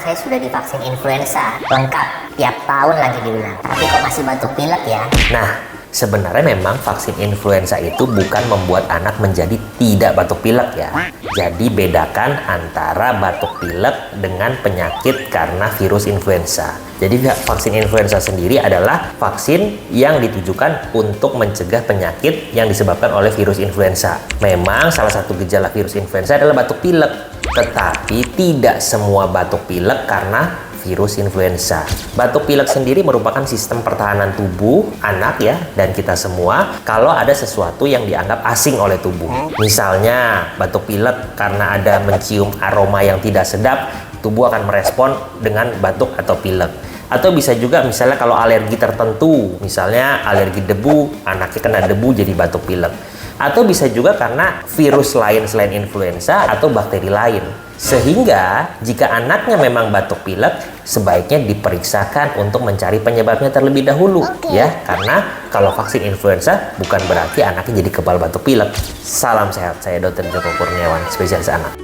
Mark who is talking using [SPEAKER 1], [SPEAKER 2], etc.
[SPEAKER 1] saya sudah divaksin influenza. Lengkap, tiap tahun lagi diulang. Tapi kok masih batuk pilek ya?
[SPEAKER 2] Nah, sebenarnya memang vaksin influenza itu bukan membuat anak menjadi tidak batuk pilek ya. Jadi bedakan antara batuk pilek dengan penyakit karena virus influenza. Jadi vaksin influenza sendiri adalah vaksin yang ditujukan untuk mencegah penyakit yang disebabkan oleh virus influenza. Memang salah satu gejala virus influenza adalah batuk pilek, tetapi tidak semua batuk pilek karena virus influenza. Batuk pilek sendiri merupakan sistem pertahanan tubuh anak ya, dan kita semua kalau ada sesuatu yang dianggap asing oleh tubuh. Misalnya batuk pilek karena ada mencium aroma yang tidak sedap, tubuh akan merespon dengan batuk atau pilek. Atau bisa juga misalnya kalau alergi tertentu, misalnya alergi debu, anaknya kena debu jadi batuk pilek. Atau bisa juga karena virus lain selain influenza atau bakteri lain. Sehingga jika anaknya memang batuk pilek, sebaiknya diperiksakan untuk mencari penyebabnya terlebih dahulu ya, karena kalau vaksin influenza bukan berarti anaknya jadi kebal batuk pilek. Salam sehat, saya Dr. Joko Kurniawan, spesialis anak.